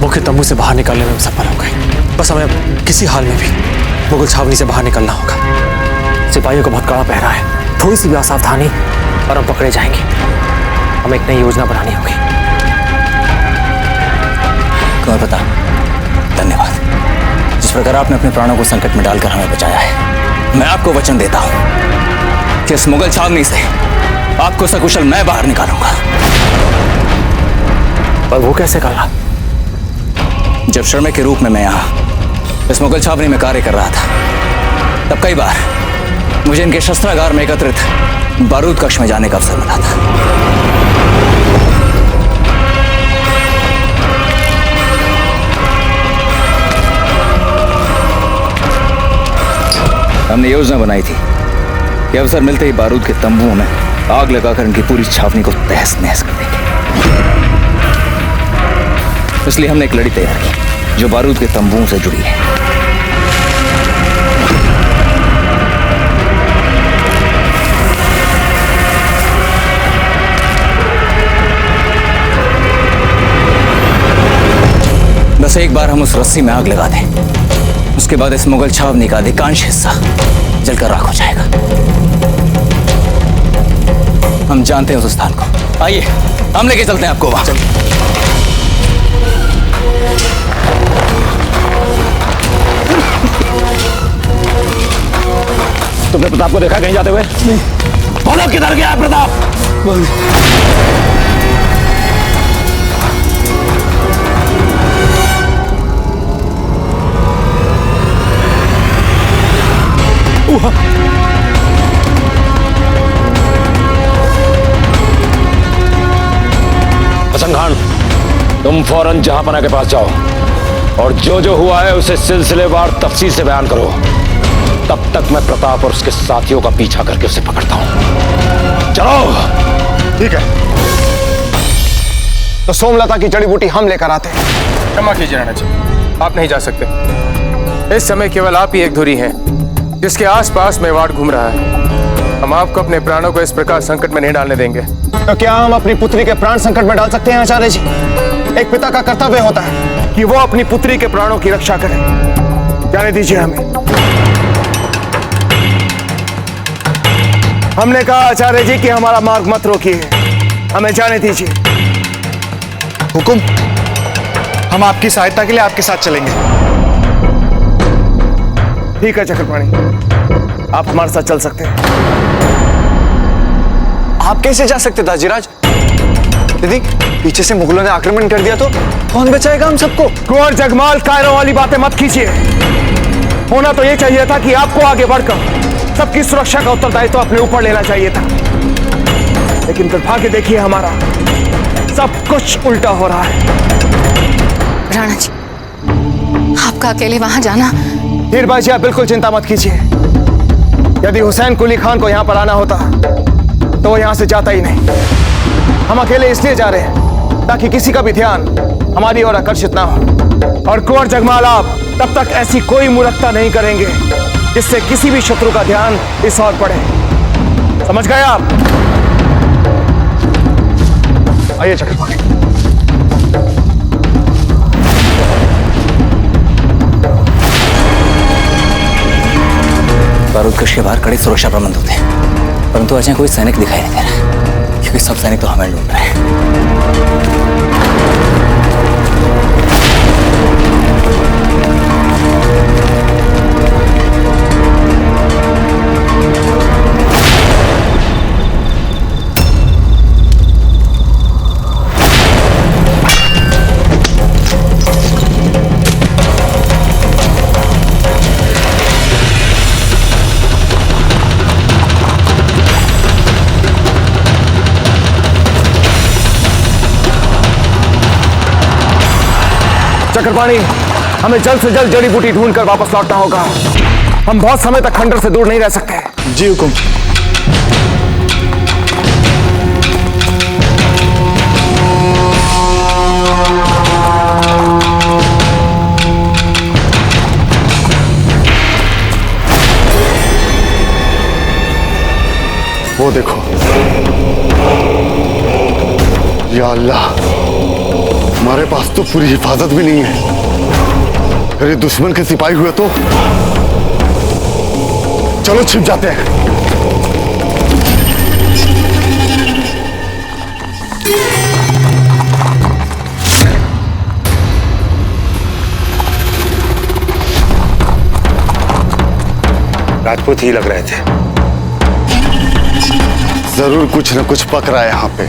के तंबू से बाहर निकलने में सफल हो गए। बस हमें किसी हाल में भी मुगल छावनी से बाहर निकलना होगा। सिपाहियों का बहुत कड़ा पहरा है, थोड़ी सी भी असावधानी और हम पकड़े जाएंगे। हमें एक नई योजना बनानी होगी। कुंवर प्रताप, धन्यवाद। जिस प्रकार आपने अपने प्राणों को संकट में डालकर हमें बचाया है, मैं आपको वचन देता हूं कि इस मुगल छावनी से आपको सकुशल मैं बाहर निकालूंगा। पर वो कैसे कर रहा? जब श्रमिक के रूप में मैं यहां इस मुगल छावनी में कार्य कर रहा था, तब कई बार मुझे इनके शस्त्रागार में एकत्रित बारूद कक्ष में जाने का अवसर मिला था। हमने योजना बनाई थी कि अवसर मिलते ही बारूद के तंबुओं में आग लगाकर इनकी पूरी छावनी को तहस नहस कर देंगे। इसलिए हमने एक लड़ी तैयार की जो बारूद के तंबुओं से जुड़ी है। बस एक बार हम उस रस्सी में आग लगा दें, उसके बाद इस मुगल छावनी का अधिकांश हिस्सा जलकर राख हो जाएगा। हम जानते हैं उस स्थान को। आइए हम लेके चलते हैं आपको वहां। तुमने प्रताप को देखा कहीं जाते हुए? नहीं। बोलो किधर गया प्रताप? हसन खान, तुम फौरन जहांपना के पास जाओ और जो जो हुआ है उसे सिलसिलेवार तफसील से बयान करो। तब तक मैं प्रताप और उसके साथियों का पीछा करके उसे पकड़ता हूं। चलो। ठीक है, तो सोमलता की जड़ी बूटी हम लेकर आते हैं। क्षमा कीजिए राणा जी, आप नहीं जा सकते। इस समय केवल आप ही एक धुरी हैं जिसके आसपास मेवाड़ घूम रहा है। हम आपको अपने प्राणों को इस प्रकार संकट में नहीं डालने देंगे। तो क्या हम अपनी पुत्री के प्राण संकट में डाल सकते हैं आचार्य जी? एक पिता का कर्तव्य होता है कि वो अपनी पुत्री के प्राणों की रक्षा करे। जाने दीजिए हमें। हमने कहा आचार्य जी कि हमारा मार्ग मत रोकिए, हमें जाने दीजिए। हुकुम, हम आपकी सहायता के लिए आपके साथ चलेंगे। ठीक है चक्रपाणी, आप हमारे साथ चल सकते हैं। आप कैसे जा सकते दाजीराज? दीदी, पीछे से मुगलों ने आक्रमण कर दिया तो कौन बचाएगा हम सबको? कुंवर जगमाल, कायरों वाली बातें मत कीजिए। होना तो यह चाहिए था कि आपको आगे बढ़कर सबकी सुरक्षा का उत्तरदायित्व तो अपने ऊपर लेना चाहिए था, लेकिन दुर्भाग्य देखिए हमारा, सब कुछ उल्टा हो रहा है। राणा जी, आपका अकेले वहां जाना। हीरबाई जी, आप बिल्कुल चिंता मत कीजिए। यदि हुसैन कुली खान को यहां पर आना होता तो वो यहां से जाता ही नहीं। हम अकेले इसलिए जा रहे हैं ताकि किसी का भी ध्यान हमारी ओर आकर्षित ना हो। और कुंवर जगमाल, आप तब तक ऐसी कोई मूर्खता नहीं करेंगे जिससे किसी भी शत्रु का ध्यान इस ओर पड़े। समझ गए आप? आइए चक्रपाणी। बारूद कक्ष के बाहर कड़े सुरक्षा प्रबंध होते हैं, परंतु आज कोई सैनिक दिखाई नहीं दे रहा है, क्योंकि सब सैनिक तो हमें ढूंढ रहे हैं। चक्रपाणी, हमें जल्द से जल्द जड़ी बूटी ढूंढकर वापस लौटना होगा। हम बहुत समय तक खंडर से दूर नहीं रह सकते। जी हुकुम। वो देखो, या अल्लाह, हमारे पास तो पूरी हिफाजत भी नहीं है, अरे दुश्मन के सिपाही हुए तो चलो छिप जाते हैं। राजपूत ही लग रहे थे। जरूर कुछ न कुछ पक रहा है यहाँ पे,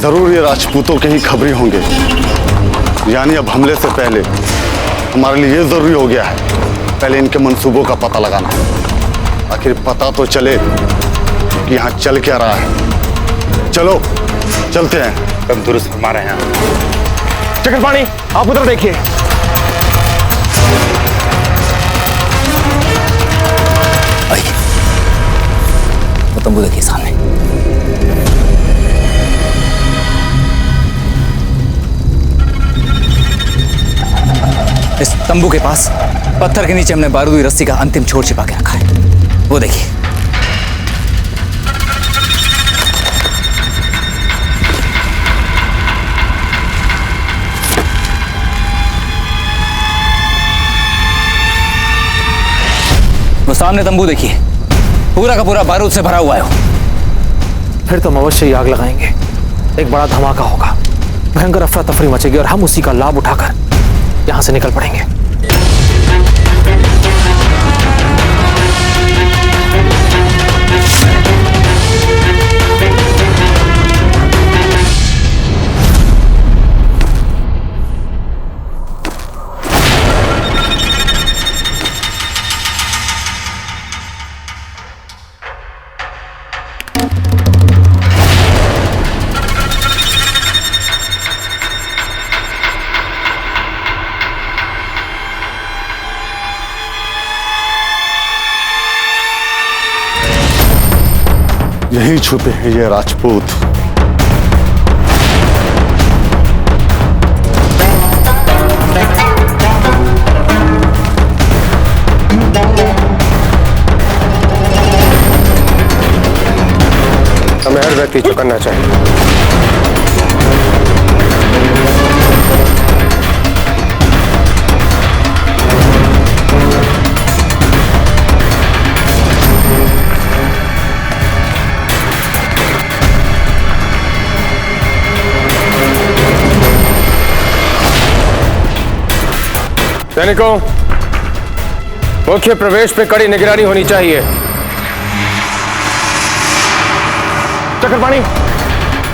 जरूर ये राजपूतों के ही खबरी होंगे। यानी अब हमले से पहले हमारे लिए ये जरूरी हो गया है, पहले इनके मंसूबों का पता लगाना। आखिर पता तो चले कि यहाँ चल क्या रहा है। चलो चलते हैं। तुम दुरुस्त फरमा रहे हैं। चक्रपाणी, आप उधर देखिए। आइए, वो तंबू देखिए सामने। इस तंबू के पास पत्थर के नीचे हमने बारूदी रस्सी का अंतिम छोर छिपा के रखा है, वो देखिए। वो सामने तंबू देखिए, पूरा का पूरा बारूद से भरा हुआ है। फिर तो हम अवश्य ही आग लगाएंगे, एक बड़ा धमाका होगा, भयंकर अफरा तफरी मचेगी और हम उसी का लाभ उठाकर यहां से निकल पड़ेंगे। यही छुपे हैं ये राजपूत। हमें हर व्यक्ति चौकन्ना चाहिए। सैनिकों, मुख्य प्रवेश पे कड़ी निगरानी होनी चाहिए। चक्रपाणी,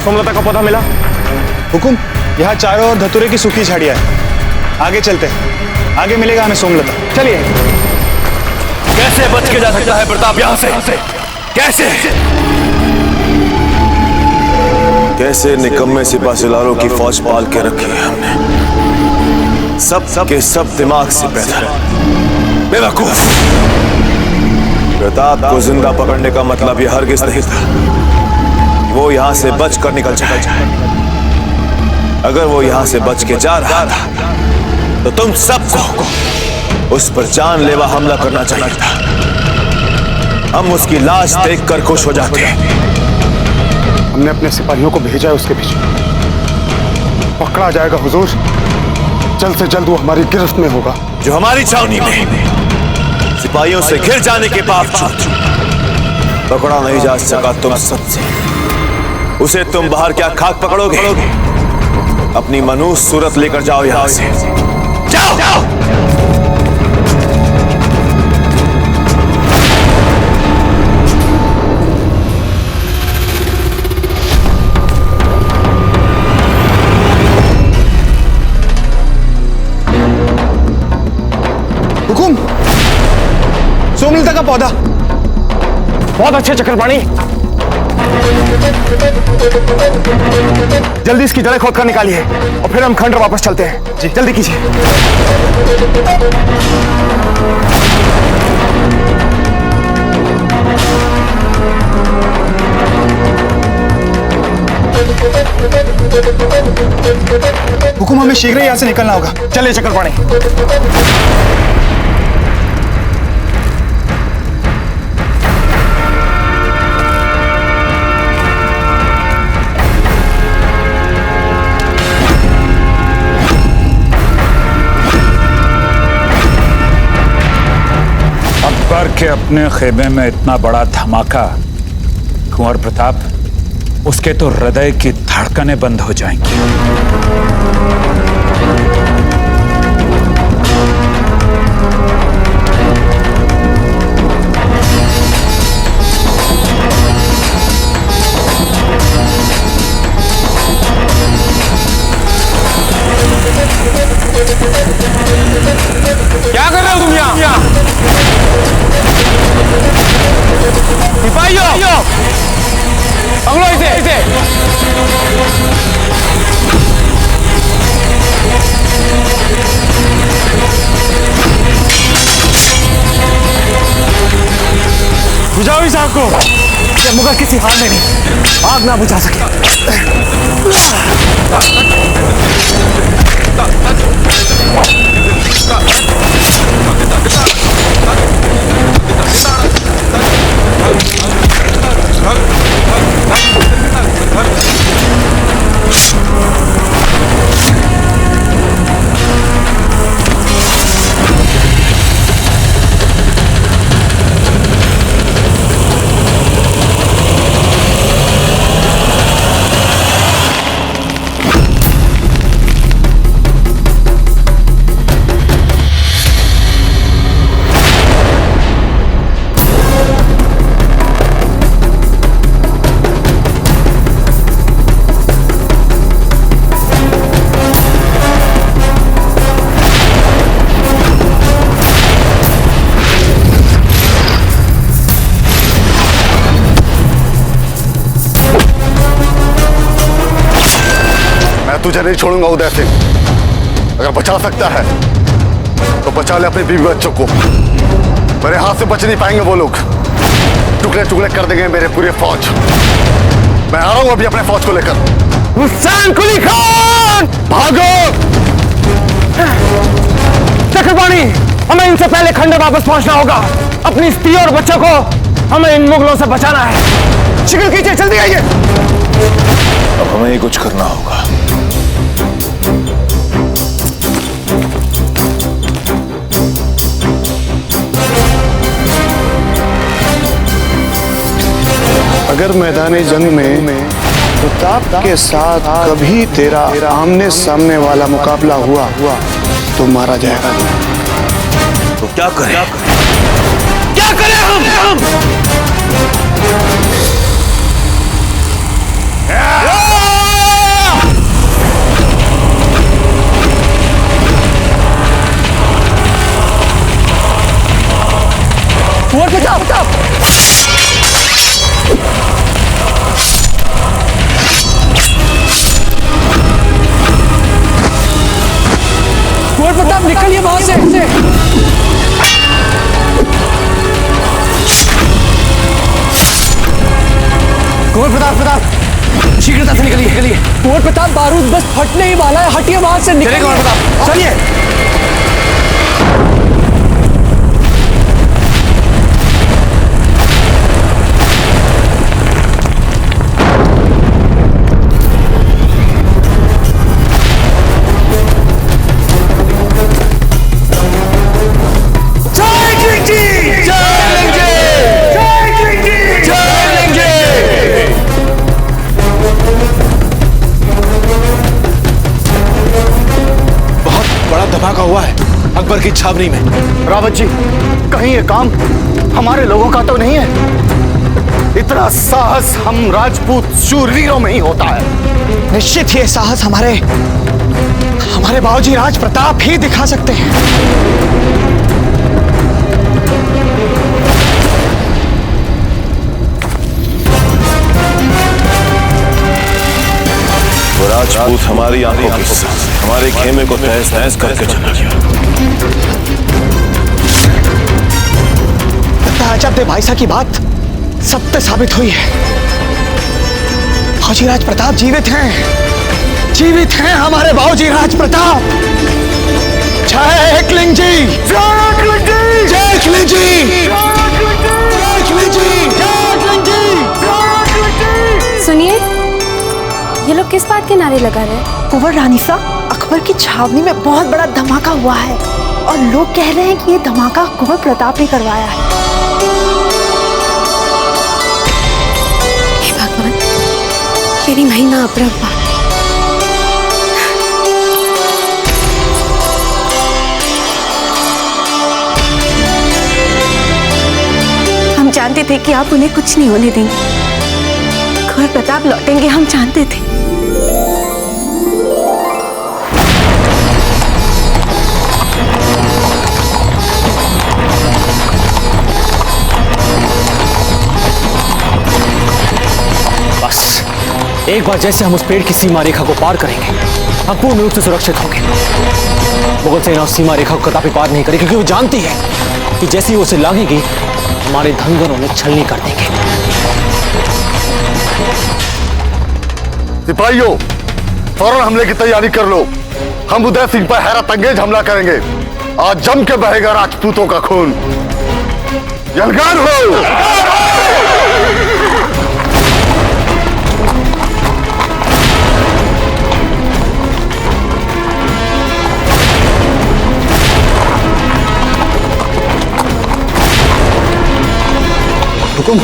सोमलता का पौधा मिला? हुकुम, यहाँ चारों ओर धतूरे की सूखी झाड़ियां हैं। आगे चलते हैं, आगे मिलेगा हमें सोमलता। चलिए। कैसे बच के जा सकता है प्रताप यहाँ से? कैसे? कैसे निकम्मे सिपाहीलारों की फौज पाल के रखी है हमने, सब के सब दिमाग से पैदा बेवकूफ। प्रताप को जिंदा पकड़ने का मतलब यह हरगिज नहीं था वो यहां से बच कर निकल जाए। अगर वो यहां से बच के जा रहा था तो तुम सबको उस पर जानलेवा हमला करना चाहिए था। हम उसकी लाश देखकर खुश हो जाते। हमने अपने सिपाहियों को भेजा है उसके पीछे। पकड़ा जाएगा हुजूर, जल्द से जल्द वो हमारी गिरफ्त में होगा। जो हमारी छावनी में सिपाहियों से घिर जाने के बावजूद पकड़ा नहीं जा सका तुम सबसे, उसे तुम बाहर क्या खाक पकड़ोगे? अपनी मनुष्य सूरत लेकर जाओ यहां से। जाओ, जाओ। हुकुम, सोमलता का पौधा। बहुत अच्छे चक्रपाणी, जल्दी इसकी जड़ें खोद कर निकालिए और फिर हम खंडर वापस चलते हैं। जी जल्दी कीजिए। हुकुम, हमें शीघ्र ही यहां से निकलना होगा। चलिए चक्रपाणी। के अपने खेमे में इतना बड़ा धमाका, कुंवर प्रताप उसके तो हृदय की धड़कनें बंद हो जाएंगी। क्या कर रहे हो तुम यहाँ? सिपाहियों, पकड़ो इसे। बुझाओ इस आग को। ये मुगल किसी हाल में भी आग ना बुझा सके। तुझे नहीं छोड़ूंगा उदय सिंह। अगर बचा सकता है तो बचा ले अपने बीवी बच्चों को। मेरे हाथ से बच नहीं पाएंगे वो लोग। टुकड़े टुकड़े कर देंगे मेरे पूरे फौज। मैं आ रहा हूं अभी अपने फौज को लेकर। हुसैन कुली खान, भागो! चक्रपाणी, हमें इनसे पहले खंडर वापस पहुंचना होगा। अपनी स्त्री और बच्चों को हमें इन मुगलों से बचाना है। शिकल कीजिए, जल्दी आइए। अब हमें ही कुछ करना होगा। अगर मैदानी जंग में प्रताप के साथ कभी तेरा आमने सामने वाला मुकाबला हुआ तो मारा जाएगा। तो क्या करें? क्या करें हम? प्रताप, प्रताप निकलिए वहां से। कुंवर प्रताप शीघ्रता से निकलिए। कुंवर प्रताप, बारूद बस फटने ही वाला है। हटिए वहां से, निकलिए। कुंवर प्रताप चलिए। धमाका हुआ है अकबर की छावनी में। रावत जी, कहीं ये काम हमारे लोगों का तो नहीं है? इतना साहस हम राजपूत शूरवीरों में ही होता है। निश्चित ही साहस हमारे बाबूजी राज प्रताप ही दिखा सकते हैं। वो राजपूत हमारी आंखों के साथ हमारे खेमे को तहस नहस करके चला गया। ताजब भाई साहब की बात सत्य साबित हुई है। बाबूजी राज प्रताप जीवित हैं हमारे बाबूजी राज प्रताप। जय एकलिंग जी, जय एकलिंग जी, जय एकलिंग जी, जय एकलिंग जी, जय एकलिंग जी। सुनिए, ये लोग किस बात के नारे लगा रहे हैं? कुंवर रानी साहब, अकबर की छावनी में बहुत बड़ा धमाका हुआ है और लोग कह रहे हैं कि ये धमाका कुंवर प्रताप ने करवाया है। मेरी महीना अपरब्बा हम जानते थे कि आप उन्हें कुछ नहीं होने देंगे। कुंवर प्रताप लौटेंगे, हम जानते थे। बस एक बार जैसे हम उस पेड़ की सीमा रेखा को पार करेंगे, हम पूर्ण रूप से सुरक्षित होंगे। मुगल सेना उस सीमा रेखा को कदापि पार नहीं करेगी, क्योंकि वो जानती है कि जैसे ही वो उसे लागेगी, हमारे धनगरों में छलनी कर देंगे। सिपाहियों, फौरन हमले की तैयारी कर लो। हम उदय सिंह पर हैरत अंगेज हमला करेंगे। आज जम के बहेगा राजपूतों का खून। यलगान हो। हुकुम,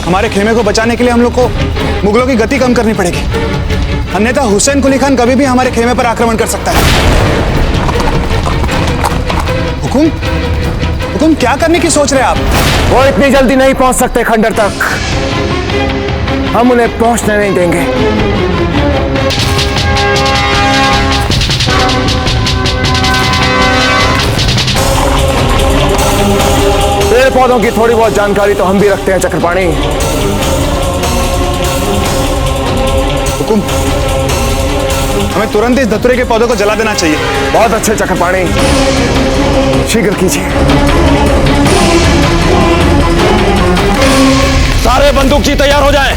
हमारे खेमे को बचाने के लिए हम लोग को मुगलों की गति कम करनी पड़ेगी, अन्यथा हुसैन कुली खान कभी भी हमारे खेमे पर आक्रमण कर सकता है। हुकुम, हुकुम क्या करने की सोच रहे हैं आप? वो इतनी जल्दी नहीं पहुंच सकते खंडर तक। हम उन्हें पहुंचने नहीं देंगे। पेड़ पौधों की थोड़ी बहुत जानकारी तो हम भी रखते हैं चक्रपाणी। हुकुम, हमें तुरंत इस धतूरे के पौधों को जला देना चाहिए। बहुत अच्छे चक्रपाणी, शीघ्र कीजिए। सारे बंदूकची तैयार हो जाएं।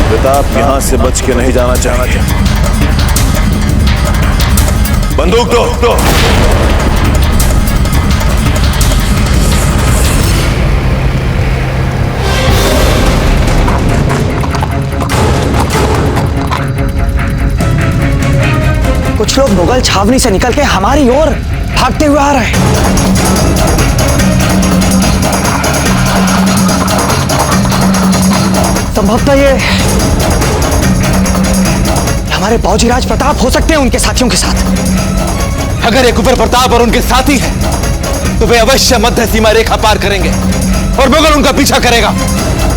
प्रताप यहां से बच के नहीं जाना चाहिए। बंदूक दो। कुछ लोग मुगल छावनी से निकल के हमारी ओर भागते हुए आ रहे हैं। संभवतः ये हमारे बाबूजीराज प्रताप हो सकते हैं उनके साथियों के साथ। अगर ये कुंवर प्रताप और उनके साथी हैं, तो वे अवश्य मध्य सीमा रेखा पार करेंगे और मुगल उनका पीछा करेगा।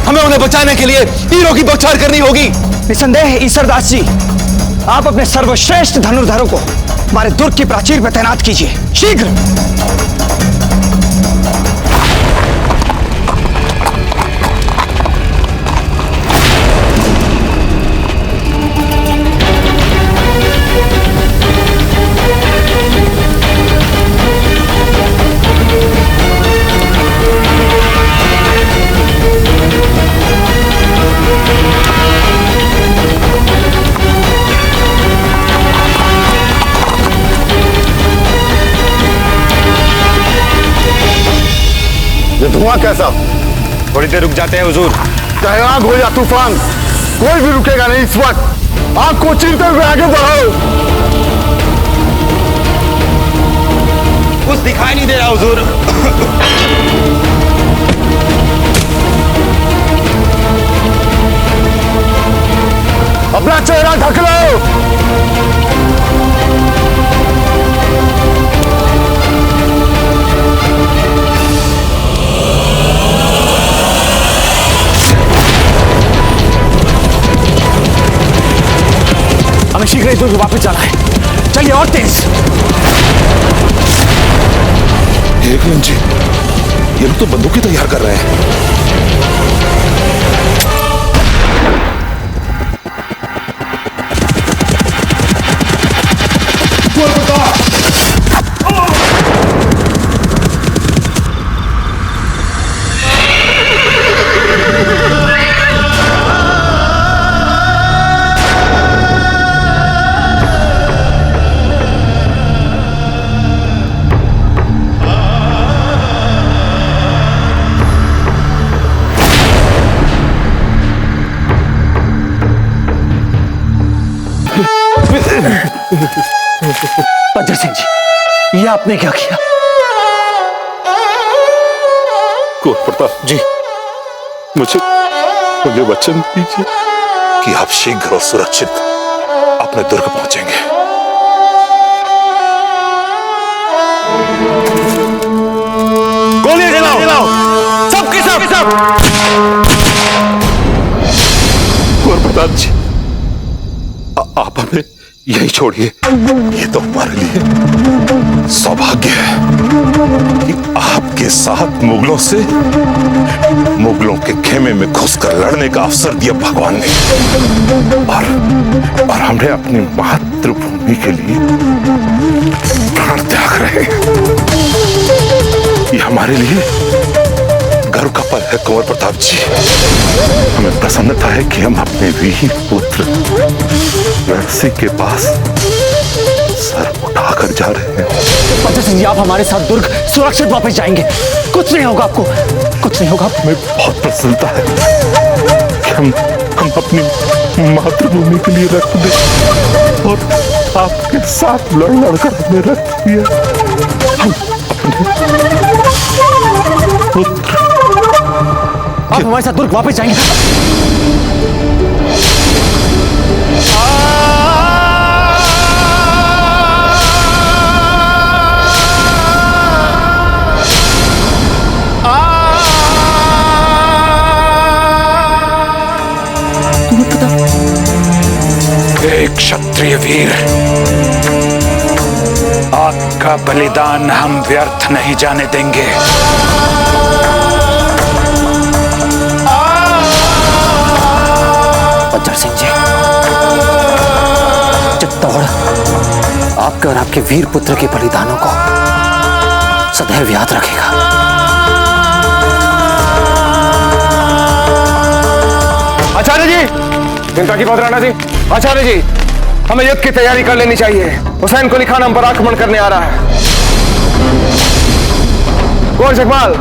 हमें उन्हें बचाने के लिए तीरों की बौछार करनी होगी। निसंदेह ईसरदास जी, आप अपने सर्वश्रेष्ठ धनुर्धरों को हमारे दुर्ग की प्राचीर पर तैनात कीजिए, शीघ्र। ये धुआं कैसा? थोड़ी देर रुक जाते हैं हुजूर। चाहे आग हो या तूफान, कोई भी रुकेगा नहीं इस वक्त। आग को चीरते हुए आगे बढ़ो। कुछ दिखाई नहीं दे रहा हुजूर। अपना चेहरा ढक लो। हमें शीघ्र इस दुर्ग वापस जाना है। चलिए और तेज। एकलन जी, ये लोग तो बंदूकें तैयार कर रहे हैं। बंजर सिंह जी, ये आपने क्या किया? कुंवर प्रताप जी, मुझे वचन दीजिए कि आप शीघ्र और सुरक्षित अपने दुर्ग पहुंचेंगे। गोली चलाओ, सबके सब। कुंवर प्रताप जी, आप हमें यही छोड़िए। ये तो हमारे लिए सौभाग्य है कि आपके साथ मुगलों के खेमे में घुसकर लड़ने का अवसर दिया भगवान ने, और हमने अपनी मातृभूमि के लिए प्राण त्याग रहे हैं। ये हमारे लिए गर्व का पल है कुंवर प्रताप जी। हमें प्रसन्नता है कि हम अपने वीर पुत्र नरसिंह के पास सर उठाकर जा रहे हैं। बंजर सिंह जी, आप हमारे साथ दुर्ग सुरक्षित वापस जाएंगे। कुछ नहीं होगा आपको, कुछ नहीं होगा। हमें बहुत प्रसन्नता है कि हम अपनी मातृभूमि के लिए रक्त दें, और आपके साथ लड़कर हमें रक्त दिया। हम अपने पुत्र, आप हमारे साथ दुर्ग वापस जाएंगे। एक क्षत्रिय वीर, आपका बलिदान हम व्यर्थ नहीं जाने देंगे। बंजर सिंह जी, चित्तौड़ आपके और आपके वीर पुत्र के बलिदानों को सदैव याद रखेगा। आचार्य जी, चिंता की बात राणा जी। आचार्य जी, हमें युद्ध की तैयारी कर लेनी चाहिए। हुसैन कुली खान हम पर आक्रमण करने आ रहा है। कुंवर जगमाल,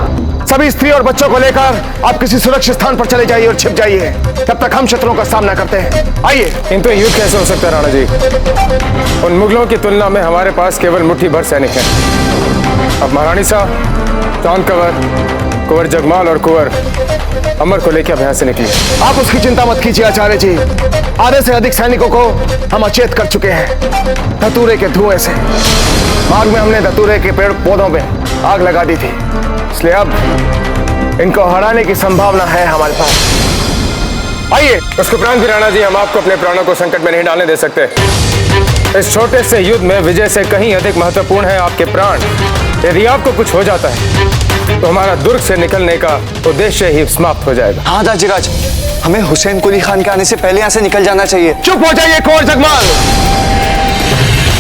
सभी स्त्री और बच्चों को लेकर आप किसी सुरक्षित स्थान पर चले जाइए और छिप जाइए। तब तक हम शत्रुओं का सामना करते हैं। आइए। किंतु युद्ध कैसे हो सकता है राणा जी? उन मुगलों की तुलना में हमारे पास केवल मुट्ठी भर सैनिक हैं। अब महारानी साहब, चांद कंवर, कुंवर जगमाल और कुंवर अमर को लेकर यहाँ से निकली। आप उसकी चिंता मत कीजिए आचार्य जी। आधे से अधिक सैनिकों को हम अचेत कर चुके हैं धतूरे के धुएं से। मार्ग में हमने धतूरे के पेड़ पौधों में आग लगा दी थी, इसलिए अब इनको हराने की संभावना है हमारे पास। आइए। उसके उपरांत भी राणा जी, हम आपको अपने प्राणों को संकट में नहीं डालने दे सकते। इस छोटे से युद्ध में विजय से कहीं अधिक महत्वपूर्ण है आपके प्राण। यदि आपको कुछ हो जाता है तो हमारा दुर्ग से निकलने का उद्देश्य ही समाप्त हो जाएगा। हाँ दाजीराज, हमें हुसैन कुली खान के आने से पहले यहाँ से निकल जाना चाहिए। चुप हो जाइए कुंवर जगमाल।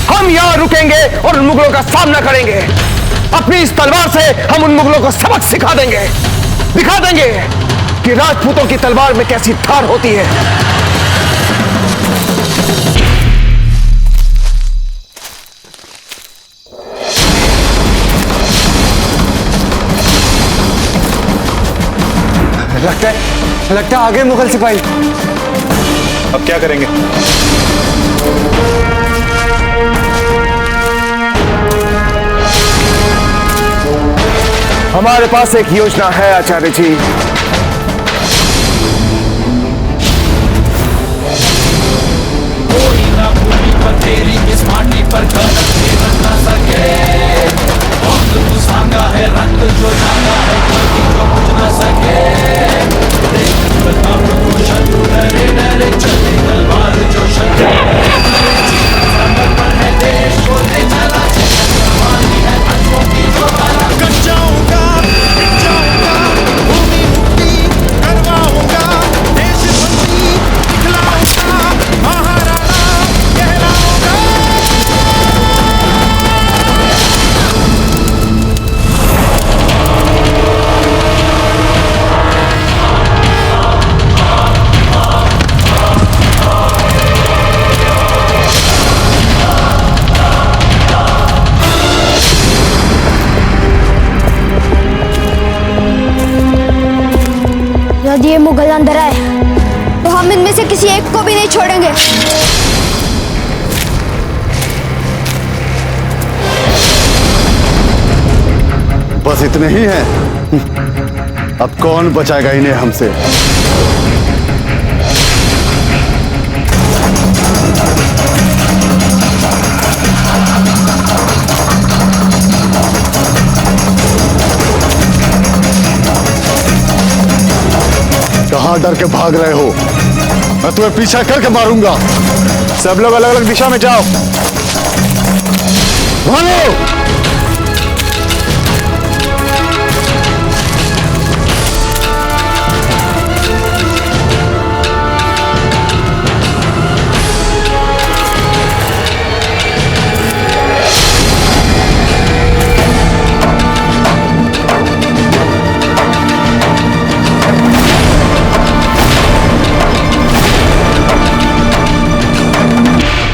हम यहाँ रुकेंगे और उन मुगलों का सामना करेंगे। अपनी इस तलवार से हम उन मुगलों को सबक सिखा देंगे, दिखा देंगे कि राजपूतों की तलवार में कैसी धार होती है। लगता है आगे मुगल सिपाही। अब क्या करेंगे? हमारे पास एक योजना है आचार्य जी। यदि ये मुगल अंदर आए तो हम इनमें से किसी एक को भी नहीं छोड़ेंगे। बस इतने ही हैं। अब कौन बचाएगा इन्हें हमसे? कहां डर के भाग रहे हो? मैं तुम्हें पीछा करके मारूंगा। सब लोग अलग अलग दिशा में जाओ। भागो!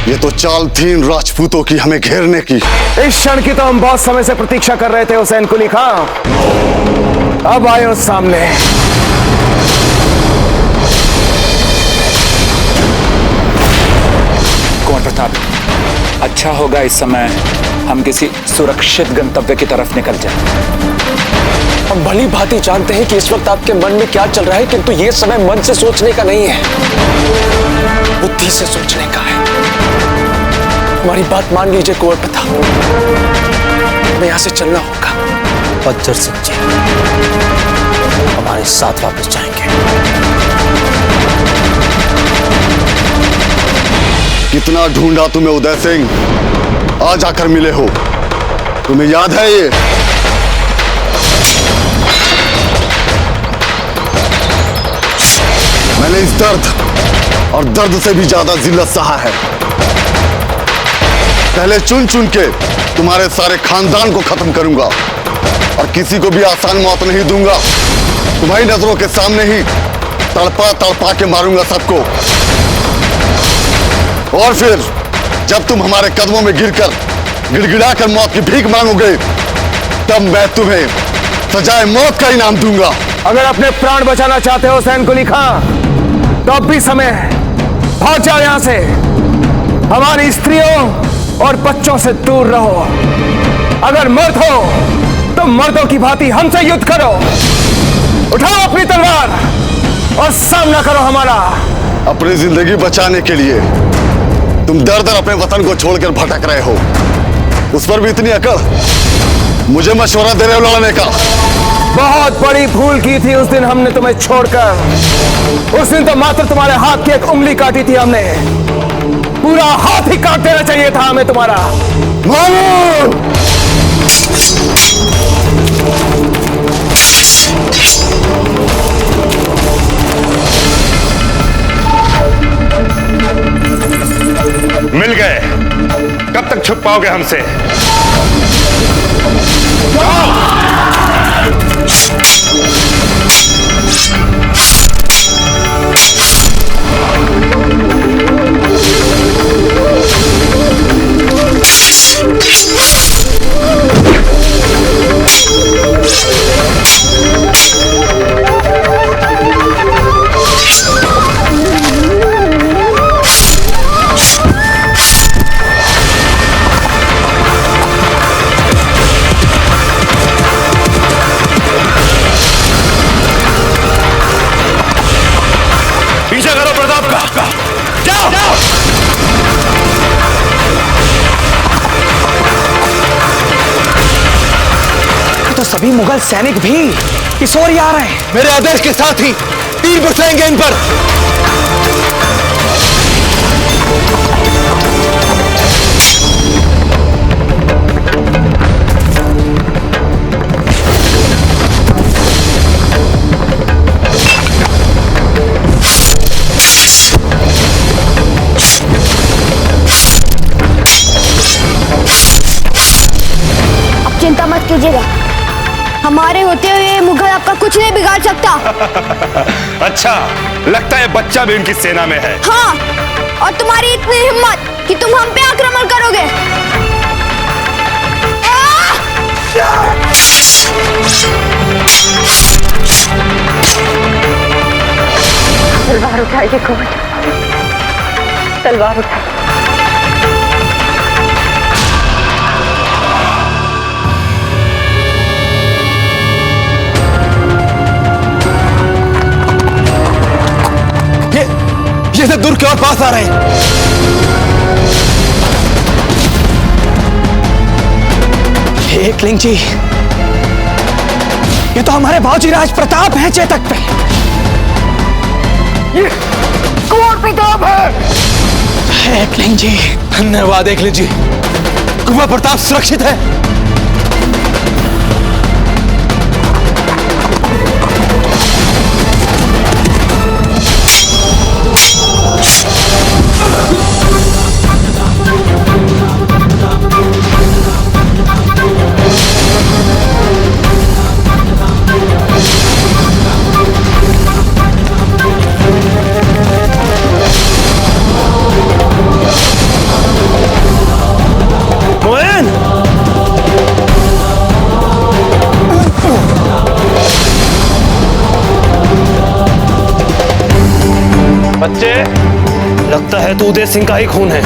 ये तो चाल थी इन राजपूतों की हमें घेरने की। इस क्षण की तो हम बहुत समय से प्रतीक्षा कर रहे थे हुसैन कुली खां। अब आए हो सामने। कुंवर प्रताप, अच्छा होगा इस समय हम किसी सुरक्षित गंतव्य की तरफ निकल जाएं। हम भली भांति जानते हैं कि इस वक्त आपके मन में क्या चल रहा है, किंतु यह समय मन से सोचने का नहीं है, बुद्धि से सोचने का है। हमारी बात मान लीजिए कुंवर प्रताप, हमें यहां से चलना होगा। बज्जर सिंह जी हमारे साथ वापस जाएंगे। कितना ढूंढा तुम्हें उदय सिंह, आज आकर मिले हो। तुम्हें याद है ये? मैंने इस दर्द और दर्द से भी ज्यादा जिल्लत सहा है। पहले चुन चुन के तुम्हारे सारे खानदान को खत्म करूंगा और किसी को भी आसान मौत नहीं दूंगा। तुम्हारी नजरों के सामने ही तड़पा तड़पा के मारूंगा सबको। और फिर जब तुम हमारे कदमों में गिरकर गिड़गिड़ाकर मौत की भीख मांगोगे, तब मैं तुम्हें सजाए मौत का इनाम दूंगा। अगर अपने प्राण बचाना चाहते हो हुसैन कुली खां, तो अब भी समय है, भाग जाओ यहां से। हमारी स्त्रियों और बच्चों से दूर रहो। अगर मर्द हो तो मर्दों की भांति हमसे युद्ध करो। उठाओ अपनी तलवार और सामना करो हमारा। अपनी जिंदगी बचाने के लिए तुम दर दर अपने वतन को छोड़कर भटक रहे हो, उस पर भी इतनी अकड़? मुझे मशवरा दे रहे हो लड़ने का? बहुत बड़ी भूल की थी उस दिन हमने तुम्हें छोड़कर। उस दिन तो मात्र तुम्हारे हाथ की एक उंगली काटी थी हमने, पूरा हाथ ही काट देना चाहिए था हमें तुम्हारा। मारो! मिल गए। कब तक छुप पाओगे हमसे? पीछा करो प्रताप का। जाओ, जाओ। तो सभी मुगल सैनिक भी इस ओर ही आ रहे हैं। मेरे आदेश के साथ ही तीर बरसाएंगे इन पर। चिंता मत कीजिएगा, हमारे होते हुए मुगल आपका कुछ नहीं बिगाड़ सकता। अच्छा, लगता है बच्चा भी उनकी सेना में है। हाँ, और तुम्हारी इतनी हिम्मत कि तुम हम पे आक्रमण करोगे। तलवार उठाइए कुंवर, तलवार उठाइए। दुर्ग के और पास आ रहे हैं। एकलिंग जी, ये तो हमारे बाबूजी राज प्रताप हैं चेतक पे। ये कुंवर प्रताप है। एकलिंग जी, धन्यवाद एकलिंग जी, कुंवर प्रताप सुरक्षित है। बच्चे, लगता है तो उदय सिंह का ही खून है।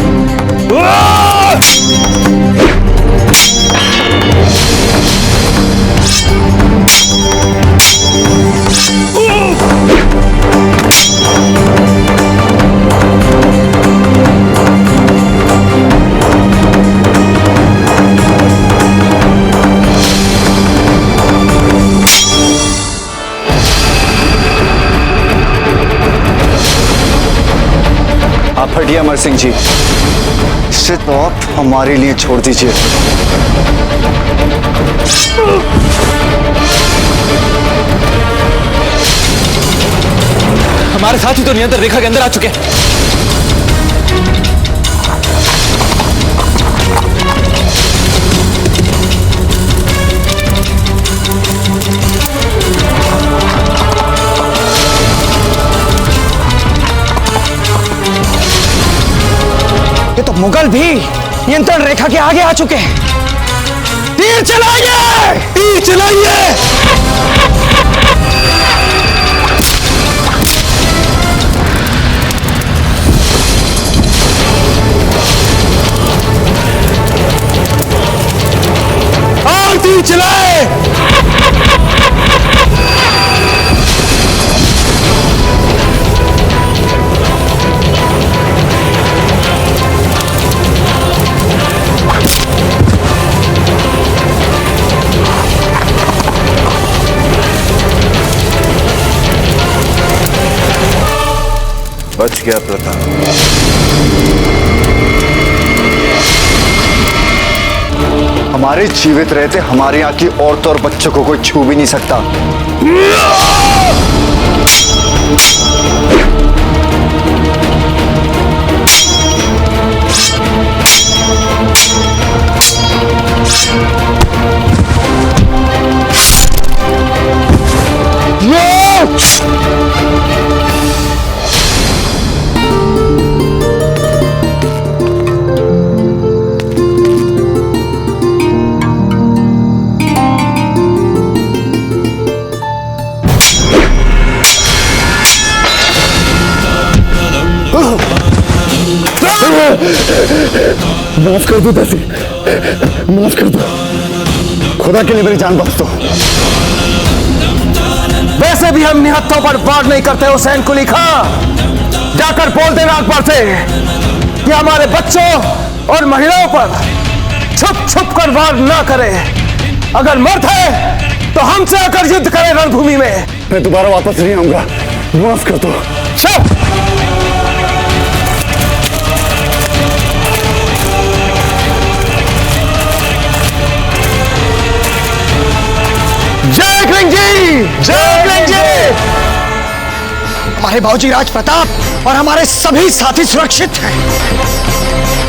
आप हटिए अमर सिंह जी, इसे तो आप हमारे लिए छोड़ दीजिए। हमारे साथी तो नियंत्रण रेखा के अंदर आ चुके हैं। ये तो मुगल भी नियंत्रण रेखा के आगे आ चुके हैं। तीर चलाइए! तीर चलाइए! और तीर चलाए! बच गया प्रताप। हमारे जीवित रहते हमारे यहाँ की औरतों और बच्चों को कोई छू भी नहीं सकता। माफ कर दो दासी, माफ कर दो, खुदा के लिए मेरी जान बख्श दो। वैसे भी हम निहत्थों पर वार नहीं करते हुसैन कुली खां। जाकर बोल देना अकबर से कि हमारे बच्चों और महिलाओं पर छुप छुप कर वार ना करे। अगर मर्द है तो हमसे आकर युद्ध करे रणभूमि में। मैं दोबारा वापस नहीं आऊंगा, माफ कर दो। जय एकलिंग जी, जय एकलिंग जी। हमारे बाबूजी राज प्रताप और हमारे सभी साथी सुरक्षित हैं।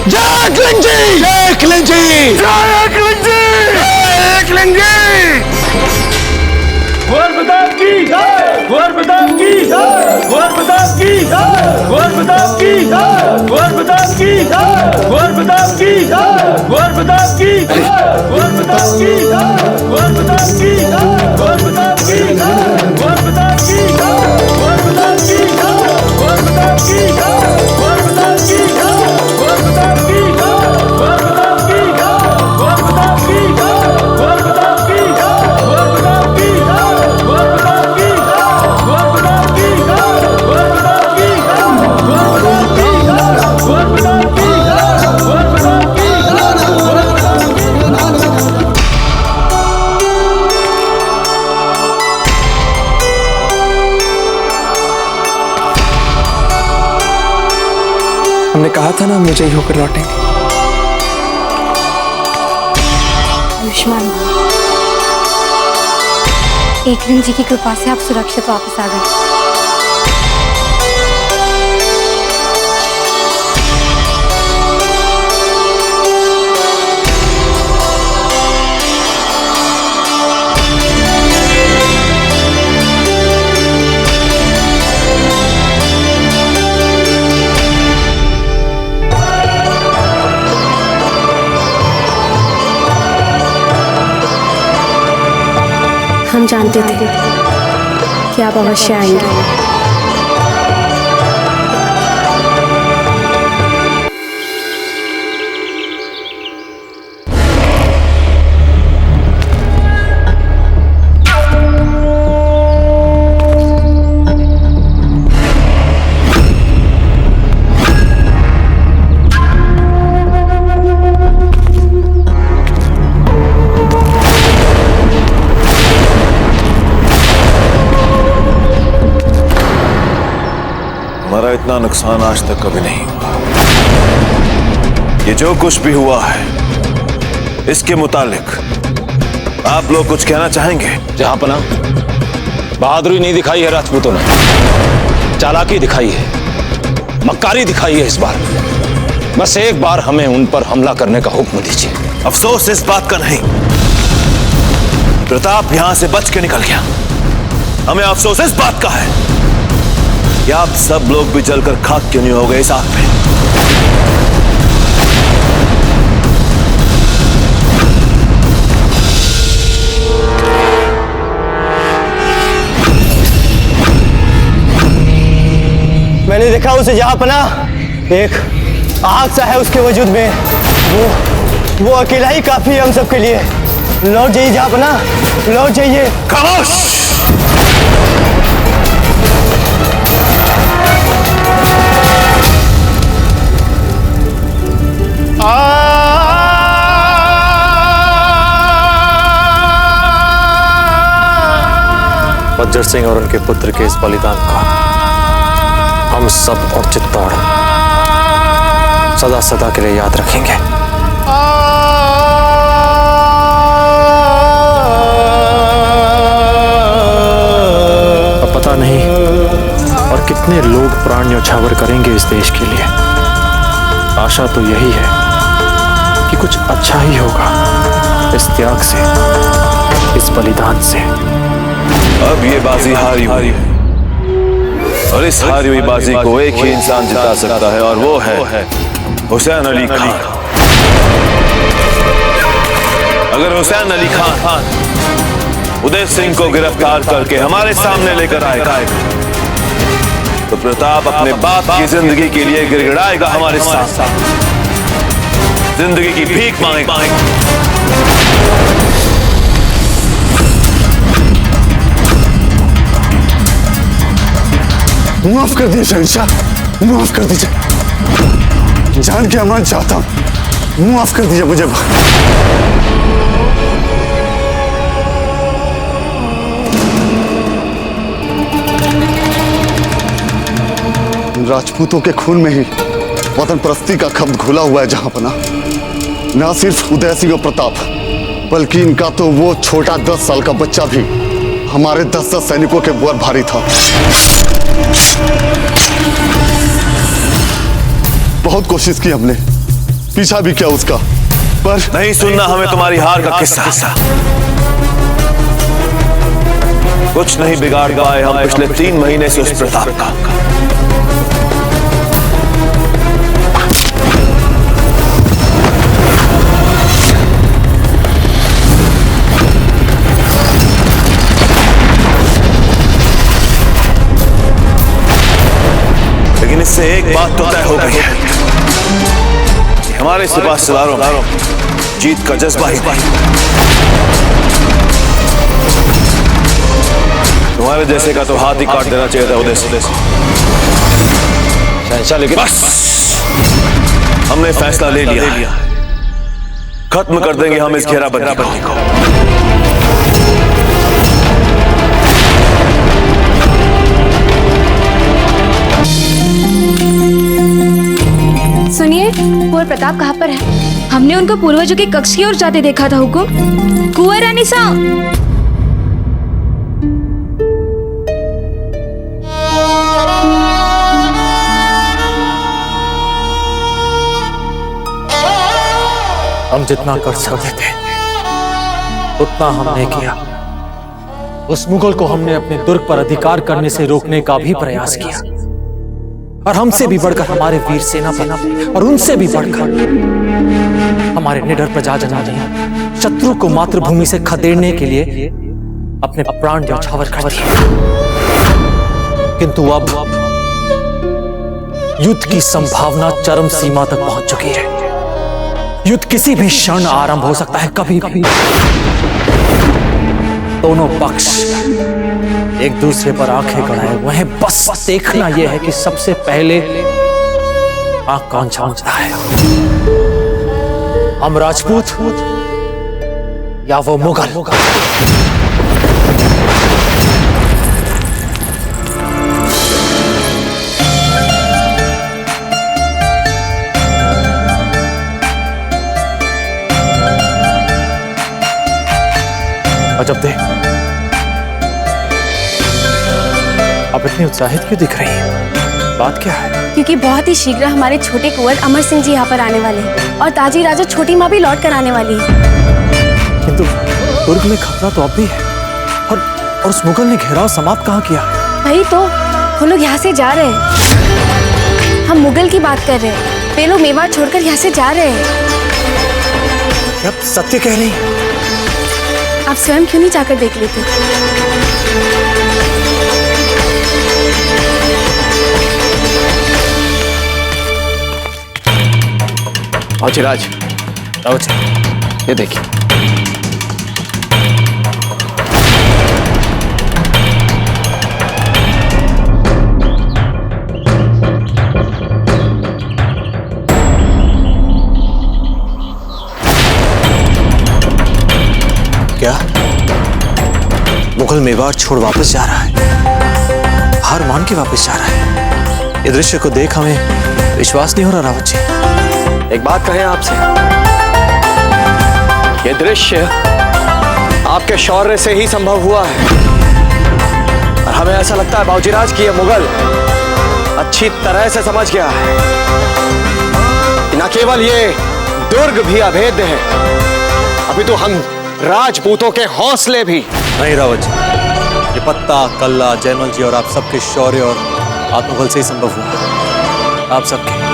जय एकलिंग जी, जय एकलिंग जी, जय एकलिंग जी, जय एकलिंग जी। कुंवर प्रताप की जय, कुंवर प्रताप की जय, कुंवर प्रताप की जय, कुंवर प्रताप की जय, कुंवर प्रताप की जय, कुंवर प्रताप की जय, कुंवर प्रताप की जय, कुंवर प्रताप की जय, कुंवर प्रताप की जय, कुंवर प्रताप की जय, कुंवर प्रताप की जय, कुंवर प्रताप की जय, कुंवर प्रताप की जय, कुंवर प्रताप की जय, कुंवर प्रताप की जय, कुंवर प्रताप की जय, कुंवर प्रताप की जय, कुंवर प्रताप की जय, कुंवर प्रताप की जय। What कहा था ना मुझे ही होकर लौटेंगे। आयुष्मान, एक दिन जी की कृपा से आप सुरक्षित वापस आ गए। हम जानते थे कि आप अवश्य आएंगे। हमारा इतना नुकसान आज तक कभी नहीं हुआ। ये जो कुछ भी हुआ है इसके मुतालिक आप लोग कुछ कहना चाहेंगे? जहांपना, बहादुरी नहीं दिखाई है राजपूतों ने, चालाकी दिखाई है, मक्कारी दिखाई है इस बार। बस एक बार हमें उन पर हमला करने का हुक्म दीजिए। अफसोस इस बात का नहीं, प्रताप यहां से बच के निकल गया। हमें अफसोस इस बात का है कि आप सब लोग भी जलकर खाक क्यों नहीं हो गए इस आग में। मैंने देखा उसे जहांपना, एक आग सा है उसके वजूद में। वो अकेला ही काफी है हम सबके लिए। लौट जाइए जहांपना, लौट जाइए। खामोश! बज्जर सिंह और उनके पुत्र के इस बलिदान का हम सब और चित्तौड़ सदा सदा के लिए याद रखेंगे। अब पता नहीं और कितने लोग प्राण न्यौछावर करेंगे इस देश के लिए। आशा तो यही है कि कुछ अच्छा ही होगा इस त्याग से, इस बलिदान से। अब ये बाजी हारी हुई है और इस हारी हुई बाजी को एक ही इंसान जिता सकता है और वो है हुसैन अली खान। अगर हुसैन अली खान उदय सिंह को गिरफ्तार करके हमारे सामने लेकर आएगा तो प्रताप अपने बाप की जिंदगी के लिए गिड़गिड़ाएगा हमारे साथ, जिंदगी की भीख मांगेगा। माफ कर दीजिए शहंशाह, माफ कर दीजिए। जान के अमान चाहता हूं, माफ कर दीजिए मुझे। राजपूतों के खून में ही वतन परस्ती का खब्द घुला हुआ है जहांपना। ना सिर्फ उदय सिंह और प्रताप, बल्कि इनका तो वो छोटा 10 साल का बच्चा भी हमारे 10-10 सैनिकों के बोर भारी था। बहुत कोशिश की हमने, पीछा भी किया उसका, पर नहीं सुनना हमें तुम्हारी हार का किस्सा। कुछ नहीं बिगाड़ पाए हम पिछले 3 महीने से उस प्रताप का। लेकिन इससे एक बात तो तय हो गई है, हमारे सिपाही सलारों में जीत का जज्बा ही नहीं। तुम्हारे जैसे का तो हाथ ही काट देना चाहिए था उदय से। लेकिन बस हमने फैसला ले लिया, खत्म कर देंगे हम इस घेराबंदी को। बताइए कुंवर प्रताप कहाँ पर है? हमने उनको पूर्वजों के कक्ष की ओर जाते देखा था हुकुम। कुंवर रानी साहब। हम जितना कर सकते थे उतना हमने किया। उस मुगल को हमने अपने दुर्ग पर अधिकार करने से रोकने का भी प्रयास किया, और हमसे भी बढ़कर हमारे वीर सेनापति और उनसे भी बढ़कर हमारे निडर प्रजाजनों ने शत्रु को मातृभूमि से खदेड़ने के लिए अपने प्राण न्यौछावर कर दिए। किंतु अब युद्ध की संभावना चरम सीमा तक पहुंच चुकी है। युद्ध किसी भी क्षण आरंभ हो सकता है, कभी भी। दोनों पक्ष एक दूसरे पर आंखें गड़ाए हुए हैं। बस देखना यह है कि सबसे पहले आंख कौन झांकता है, हम राजपूत या वो मुगल। अजब दे, आप इतनी उत्साहित क्यों दिख रही हैं? बात क्या है? क्योंकि बहुत ही शीघ्र हमारे छोटे कुंवर अमर सिंह जी यहाँ पर आने वाले हैं और ताजी राजा छोटी माँ भी लौट कर आने वाली है। किंतु दुर्ग में खतरा तो अब भी है, और उस मुगल ने घेराव समाप्त कहाँ किया है? वही तो, वो लोग यहाँ से जा रहे हैं। हम मुगल की बात कर रहे हैं, वे लोग मेवाड़ छोड़कर यहाँ से जा रहे हैं। क्या सत्य कह रही हैं? आप स्वयं क्यों नहीं जाकर देख लेते? औचिराज, ये देखिए। क्या मुगल मेवाड़ छोड़ वापस जा रहा है? हार मान के वापस जा रहा है? इस दृश्य को देख हमें विश्वास नहीं हो रहा रावत जी। एक बात कहें आपसे, ये दृश्य आपके शौर्य से ही संभव हुआ है, और हमें ऐसा लगता है बाबूजीराज कि ये मुगल अच्छी तरह से समझ गया है कि न केवल ये दुर्ग भी अभेद्य है, अभी तो हम राजपूतों के हौसले भी। नहीं रावत जी, ये पत्ता, कल्ला, जयमल जी और आप सबके शौर्य और आत्मबल से ही संभव हुआ। आप सबके।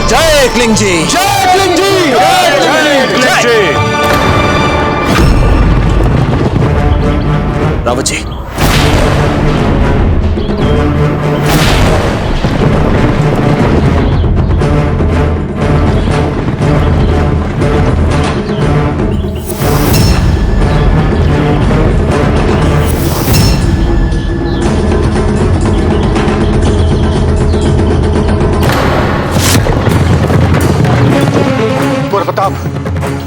जय एकलिंग जी, जय एकलिंग जी, जय एकलिंग जी। रावत जी,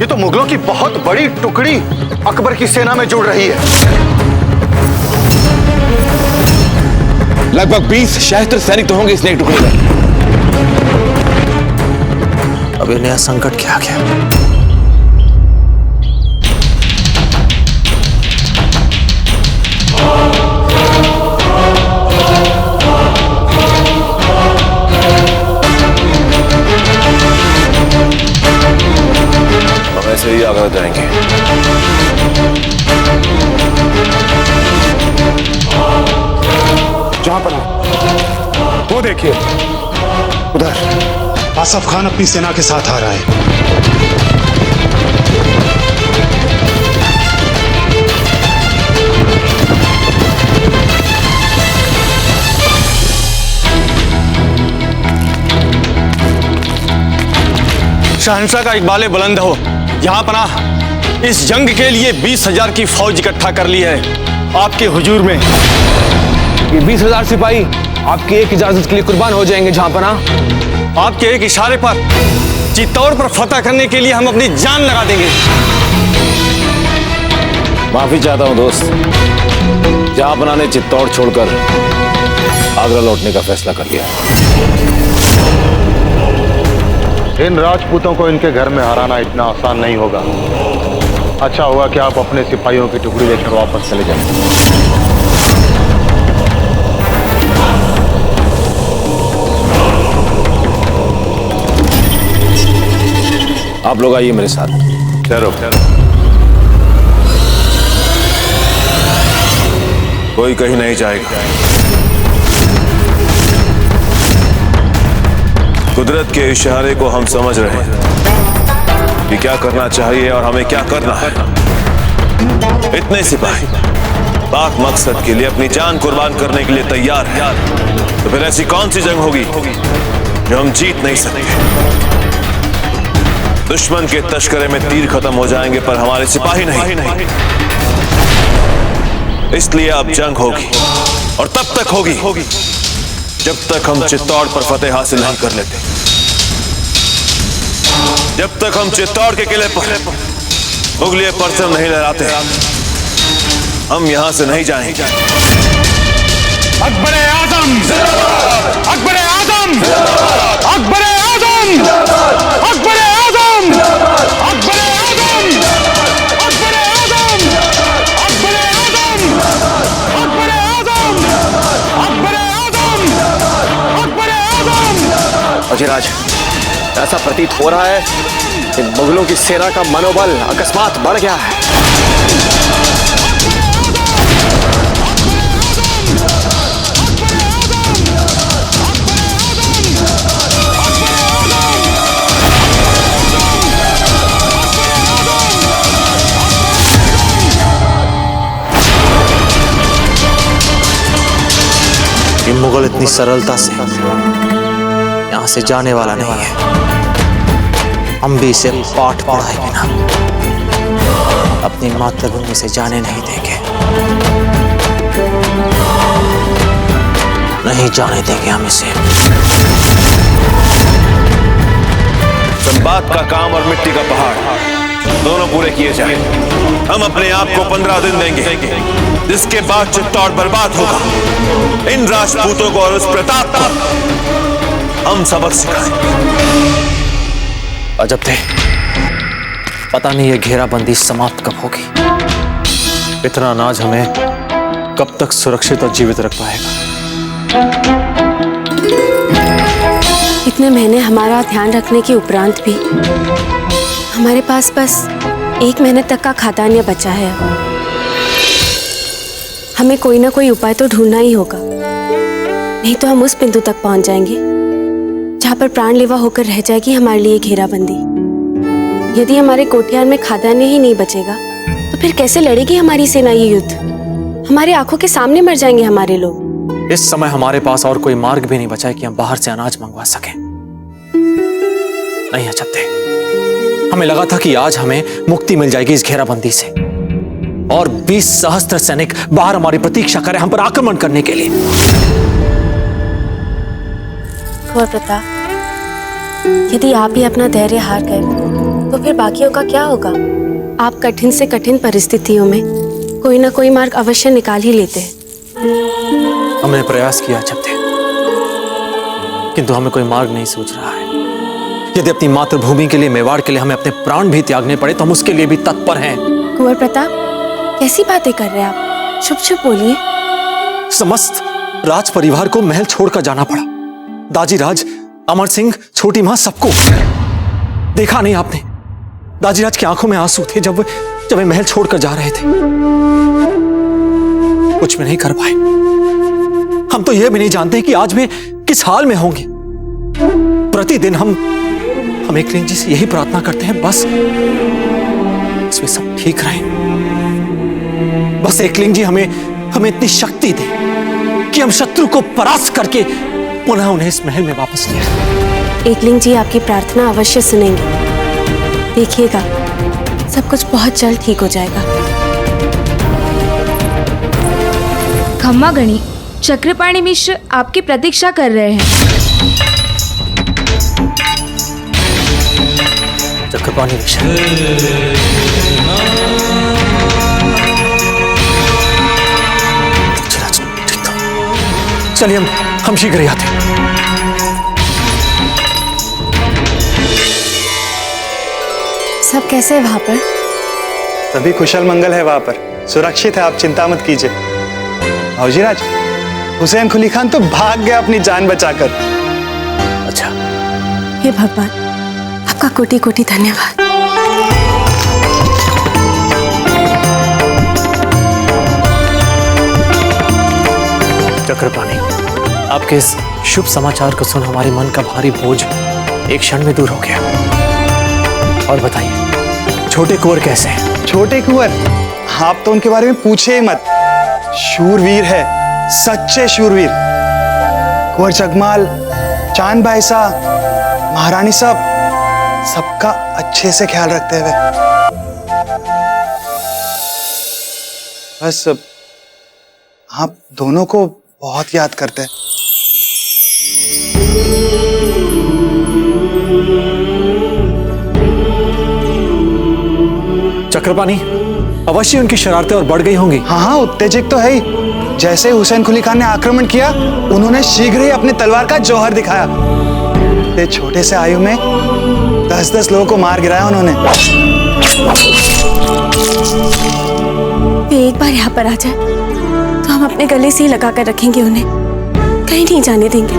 ये तो मुगलों की बहुत बड़ी टुकड़ी अकबर की सेना में जुड़ रही है। लगभग 20 सहस्त्र सैनिक तो होंगे इस नई टुकड़ी में। अब ये नया संकट क्या आ गया? ऐसे ही आगे जाएंगे। जहां पर वो देखिए, उधर आसफ खान अपनी सेना के साथ आ रहा है। शहंशाह का इकबाल बुलंद हो, यहाँ पनाह इस जंग के लिए 20,000 की फौज इकट्ठा कर ली है आपके हुजूर में। ये 20,000 सिपाही आपकी एक इजाजत के लिए कुर्बान हो जाएंगे जहां पनाह। आपके एक इशारे पर चित्तौड़ पर फतह करने के लिए हम अपनी जान लगा देंगे। माफी चाहता हूं दोस्त, जहां पनाह ने चित्तौड़ छोड़कर आगरा लौटने का फैसला कर लिया। इन राजपूतों को इनके घर में हराना इतना आसान नहीं होगा। अच्छा हुआ कि आप अपने सिपाहियों की टुकड़ी लेकर वापस चले जाएं। आप लोग आइए मेरे साथ। ठहरो। कोई कहीं नहीं जाएगा। कुदरत के इशारे को हम समझ रहे हैं कि क्या करना चाहिए और हमें क्या करना है। इतने सिपाही पाक मकसद के लिए अपनी जान कुर्बान करने के लिए तैयार हैं, तो फिर ऐसी कौन सी जंग होगी जो हम जीत नहीं सकते। दुश्मन के तस्करे में तीर खत्म हो जाएंगे पर हमारे सिपाही नहीं। इसलिए अब जंग होगी और तब तक होगी जब तक हम चित्तौड़ पर फतेह हासिल नहीं कर लेते। जब तक हम चित्तौड़ के किले पर मुगलिया परचम नहीं लहराते हम यहां से नहीं जाएंगे। अकबर आजम, अकबर आजम, अकबर आजम, अकबर आजम, अकबर आजम, अकबर आजम, अकबर आजम, अकबर आजम, अकबर आजम, अकबर आजम। अजयराज, ऐसा प्रतीत हो रहा है कि मुगलों की सेना का मनोबल अकस्मात बढ़ गया है। ये मुगल इतनी सरलता से यहां से जाने वाला नहीं है। हम भी इसे पाठ पढ़ाए बिना अपनी मातृभूमि से जाने नहीं देंगे। नहीं जाने देंगे हम इसे। संबाद का काम और मिट्टी का पहाड़ दोनों पूरे किए जाएं। हम अपने आप को 15 दिन देंगे, जिसके बाद चित्तौड़ बर्बाद होगा। इन राजपूतों को और उस प्रताप को हम सबक सिखाएंगे। अजब थे, पता नहीं ये घेराबंदी समाप्त कब होगी। इतना अनाज हमें कब तक सुरक्षित और जीवित रख पाएगा। इतने महीने हमारा ध्यान रखने के उपरांत भी हमारे पास बस 1 महीने तक का खाद्यान्न बचा है। हमें कोई ना कोई उपाय तो ढूंढना ही होगा, नहीं तो हम उस बिंदु तक पहुंच जाएंगे जहां पर प्राणलेवा होकर रह जाएगी हमारे लिए घेराबंदी। यदि हमारे कोठियार में खाद्यान्न ही नहीं बचेगा तो फिर कैसे लड़ेगी हमारी सेना ये युद्ध? हमारे आंखों के सामने मर जाएंगे हमारे लोग। इस समय हमारे पास और कोई मार्ग भी नहीं बचा है कि हम बाहर से अनाज मंगवा सकें। नहीं अजब थे, हमें लगा था कि आज हमें मुक्ति मिल जाएगी इस घेराबंदी से और 20 सहस्त्र सैनिक बाहर हमारी प्रतीक्षा करें हम पर आक्रमण करने के लिए। कुंवर प्रताप, यदि आप ही अपना धैर्य हार गए तो फिर बाकियों का क्या होगा? आप कठिन से कठिन परिस्थितियों में कोई ना कोई मार्ग अवश्य निकाल ही लेते हैं। हमने प्रयास किया अजब थे, किंतु हमें कोई मार्ग नहीं सूझ रहा है। यदि अपनी मातृभूमि के लिए, मेवाड़ के लिए हमें अपने प्राण भी त्यागने पड़े तो हम उसके लिए भी तत्पर हैं। कुंवर प्रताप, कैसी बातें कर रहे हैं आप? चुप चुप बोलिए। समस्त राज परिवार को महल छोड़कर जाना पड़ा। दाजी राज, अमर सिंह, छोटी मां, सबको। देखा नहीं आपने? दाजी राज की आंखों में आंसू थे जब वे महल छोड़कर जा रहे थे। कुछ भी नहीं कर पाए। हम तो यह भी नहीं जानते कि आज वे किस हाल में होंगे। प्रतिदिन हम एकलिंग जी से यही प्रार्थना करते हैं, बस इसमें सब ठीक रहे। बस एकलिंग जी हमें इतनी शक्ति दे कि हम शत्रु को परास्त करके पुनः उन्हें इस महल में वापस ले आए। एकलिंग जी आपकी प्रार्थना अवश्य सुनेंगे। देखिएगा, सब कुछ बहुत जल्द ठीक हो जाएगा। खम्मा गणी, चक्रपाणी मिश्र आपकी प्रतीक्षा कर रहे हैं। चक्रपाणी मिश्र, चलिए हम हम शीघ्र ही आते हैं। सब कैसे है वहां पर? सभी कुशल मंगल है वहां पर, सुरक्षित है, आप चिंता मत कीजिए। भाऊजीराज, हुसैन कुली खान तो भाग गया अपनी जान बचाकर। अच्छा। हे भगवान, आपका कोटि कोटि धन्यवाद। चक्रपाणी, आपके इस शुभ समाचार को सुन हमारे मन का भारी बोझ एक क्षण में दूर हो गया। और बताइए, छोटे कुंवर कैसे हैं? छोटे कुंवर, आप तो उनके बारे में पूछे ही मत। शूरवीर है, सच्चे शूरवीर। कुंवर जगमाल, चांद भाई साहब, महारानी साहब, सबका अच्छे से ख्याल रखते हुए। बस आप दोनों को बहुत याद करते हैं। चक्रपाणी, अवश्य उनकी शरारतें और बढ़ गई होंगी। हाँ हाँ, उत्तेजित तो है ही। जैसे हुसैन कुली खान ने आक्रमण किया, उन्होंने शीघ्र ही अपने तलवार का जौहर दिखाया। इतने छोटे से आयु में 10-10 लोगों को मार गिराया उन्होंने। वे एक बार यहाँ पर आ जाए तो हम अपने गले से ही लगा कर रखेंगे उन्हें, कहीं नहीं जाने देंगे।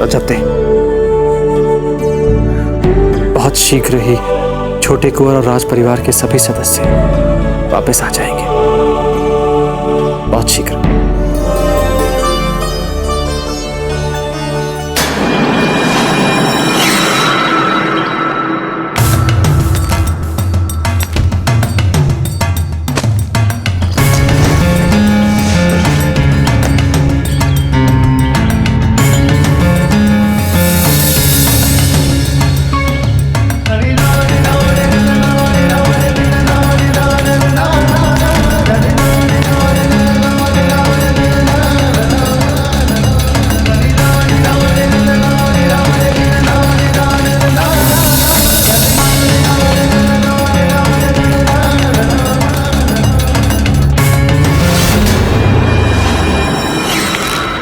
अजब दे, बहुत शीघ्र ही छोटे कुंवर और राज परिवार के सभी सदस्य वापस आ जाएंगे, बहुत शीघ्र।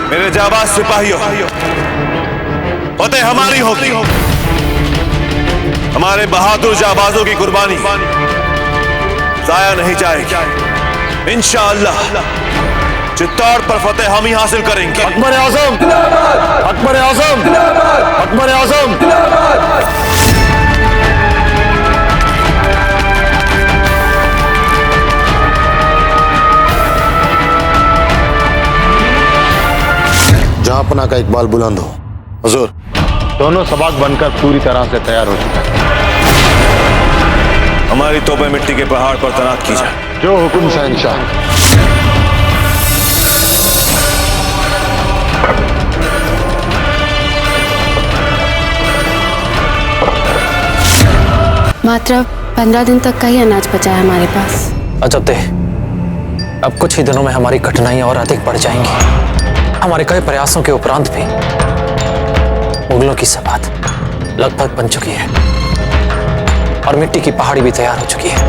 मेरे जाबाज सिपाहियों, फतेह हमारी होगी। हमारे बहादुर जाबाजों की कुर्बानी जाया नहीं जाएगी। इंशाअल्लाह चित्तौड़ पर फतेह हम ही हासिल करेंगे। अकबर आजम, अकबर आजम, अकबर आजम। जहांपना का इकबाल बुलंद हो। हुजूर, दोनों सबाक बनकर पूरी तरह से तैयार हो चुका है। हमारी तोबे मिट्टी के पहाड़ पर तैनात की जाए। जो हुक्म शहंशाह। मात्र 15 दिन तक का ही अनाज बचा है हमारे पास। अजब दे, अब कुछ ही दिनों में हमारी कठिनाइयां और अधिक बढ़ जाएंगी। हमारे कई प्रयासों के उपरांत भी मुगलों की सबात लगभग बन चुकी है और मिट्टी की पहाड़ी भी तैयार हो चुकी है।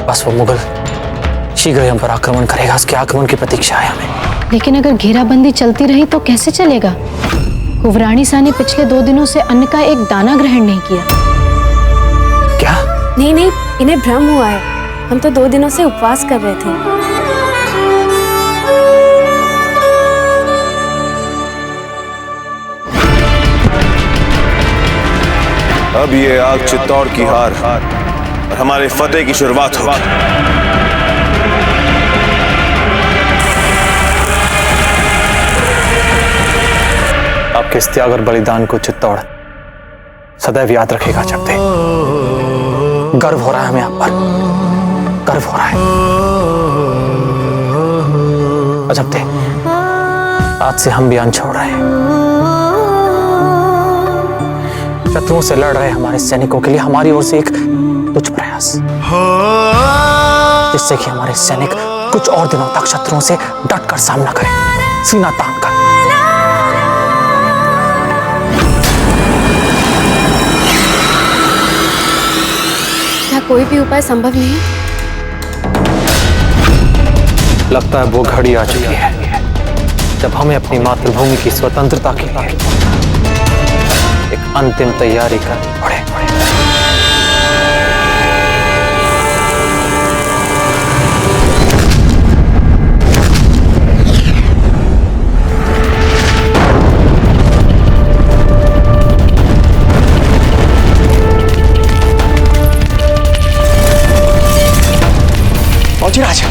बस वो मुगल शीघ्र ही हम पर आक्रमण करेगा। उसके आक्रमण की प्रतीक्षा है हमें। लेकिन अगर घेराबंदी चलती रही तो कैसे चलेगा? कुंवरानी सा ने पिछले 2 दिनों से अन्न का एक दाना ग्रहण नहीं किया। क्या? नहीं, इन्हें भ्रम हुआ है। हम तो 2 दिनों से उपवास कर रहे थे। अब ये आग चित्तौड़ की हार और हमारे फतेह की शुरुआत होगी। आपके इस त्याग और बलिदान को चित्तौड़ सदैव याद रखेगा। जगते, गर्व हो रहा है हमें आप पर, गर्व हो रहा है। अजब थे, आज से हम भी अन्न छोड़ रहे हैं। शत्रुओं से लड़ रहे हमारे सैनिकों के लिए हमारी ओर से एक तुच्छ प्रयास, जिससे कि हमारे सैनिक कुछ और दिनों तक शत्रुओं से डटकर सामना करें, सीना तान कर। कोई भी उपाय संभव नहीं है? लगता है वो घड़ी आ चुकी है जब हमें अपनी मातृभूमि की स्वतंत्रता के लिए एक अंतिम तैयारी करनी पड़े। फौजीराज,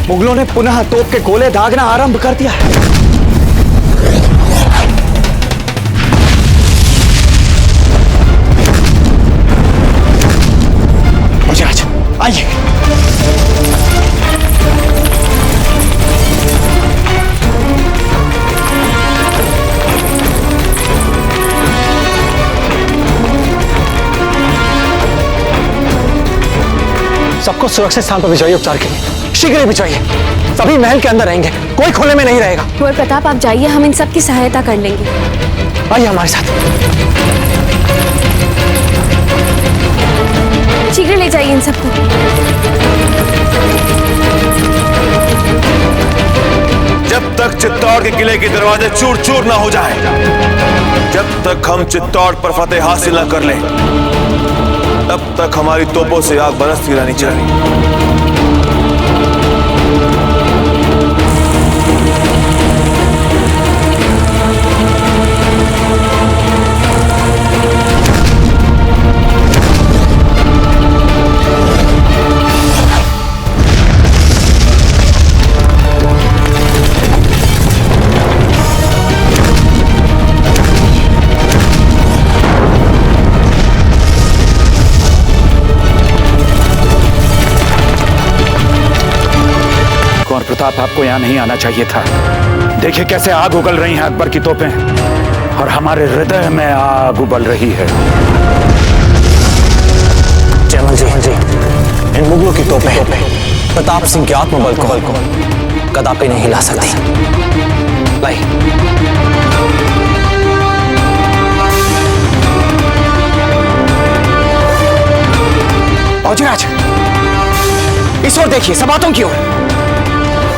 मुगलों ने पुनः तोप के गोले दागना आरंभ कर दिया है। फौजीराज, आइए। सबको सुरक्षित स्थान पर भिजवाइए उपचार के लिए। शीघ्र ही भिजवाइए। सभी महल के अंदर रहेंगे, कोई खुले में नहीं रहेगा। कुंवर प्रताप, आप जाइए, हम इन सब की सहायता कर लेंगे। आइए हमारे साथ। शीघ्र ले जाइए इन सबको। जब तक चित्तौड़ के किले के दरवाजे चूर चूर ना हो जाए, जब तक हम चित्तौड़ पर फतेह हासिल न कर लें, तब तक हमारी तोपों से आग बरसती रहनी चाहिए। प्रताप, आपको यहाँ नहीं आना चाहिए था। देखिए कैसे आग उगल रही हैं अकबर की तोपें, और हमारे हृदय में आग उबल रही है। जयमल जी, इन मुगलों की तोपें प्रताप सिंह के आत्मबल को कदापि नहीं हिला सकती। लाई। फौजीराज, इस ओर देखिए, सबातों की ओर।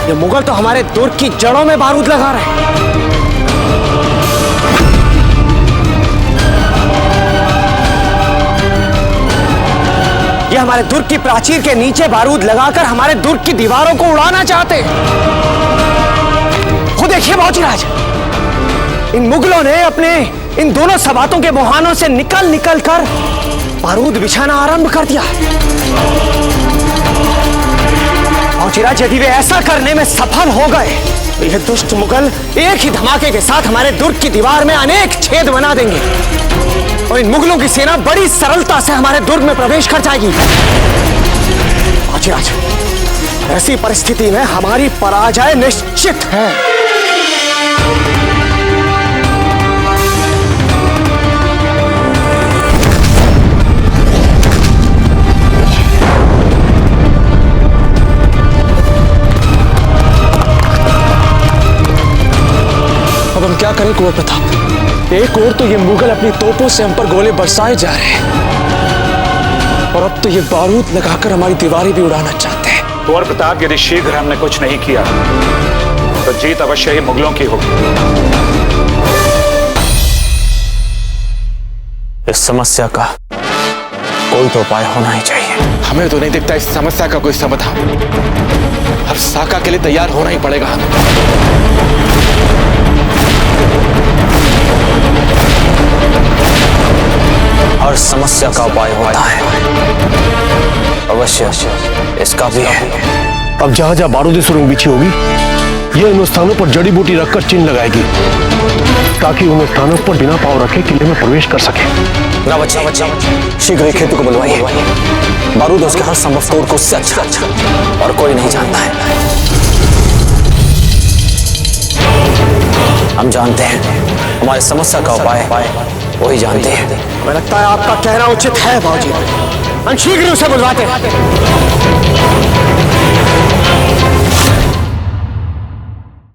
ये मुगल तो हमारे दुर्ग की जड़ों में बारूद लगा रहे हैं। ये हमारे दुर्ग की प्राचीर के नीचे बारूद लगाकर हमारे दुर्ग की दीवारों को उड़ाना चाहते। खुद देखिए फौजीराज, इन मुगलों ने अपने इन दोनों सबातों के मुहानों से निकल निकल कर बारूद बिछाना आरंभ कर दिया। फौजीराज, यदि वे ऐसा करने में सफल हो गए तो यह दुष्ट मुगल एक ही धमाके के साथ हमारे दुर्ग की दीवार में अनेक छेद बना देंगे और इन मुगलों की सेना बड़ी सरलता से हमारे दुर्ग में प्रवेश कर जाएगी। फौजीराज, ऐसी परिस्थिति में हमारी पराजय निश्चित है। अब हम क्या करें कुंवर प्रताप? एक ओर तो ये मुगल अपनी तोपों से हम पर गोले बरसाए जा रहे हैं, और अब तो ये बारूद लगाकर हमारी दीवारें भी उड़ाना चाहते हैं। कुंवर प्रताप, यदि शीघ्र हमने कुछ नहीं किया तो जीत अवश्य ही मुगलों की होगी। इस समस्या का कोई तो उपाय होना ही चाहिए। हमें तो नहीं दिखता इस समस्या का कोई समाधान। अब साका के लिए तैयार होना ही पड़ेगा हमें। हर समस्या का उपाय होता है, अवश्य इसका भी है। अब जहां जहां बारूदी सुरंग बिछी होगी, ये उन स्थानों पर जड़ी बूटी रखकर चिन्ह लगाएगी, ताकि उन स्थानों पर बिना पांव रखे किले में प्रवेश कर सके। शीघ्र ही खेतु को बुलवाइए। बारूद उसके हर संभव तोड़ को उससे अच्छा और कोई नहीं जानता है। हम जानते हैं, हमारी समस्या का उपाय वही जानते हैं। हमें लगता है आपका कहना उचित है बाबूजी। हम शीघ्र उसे बुलवाते हैं।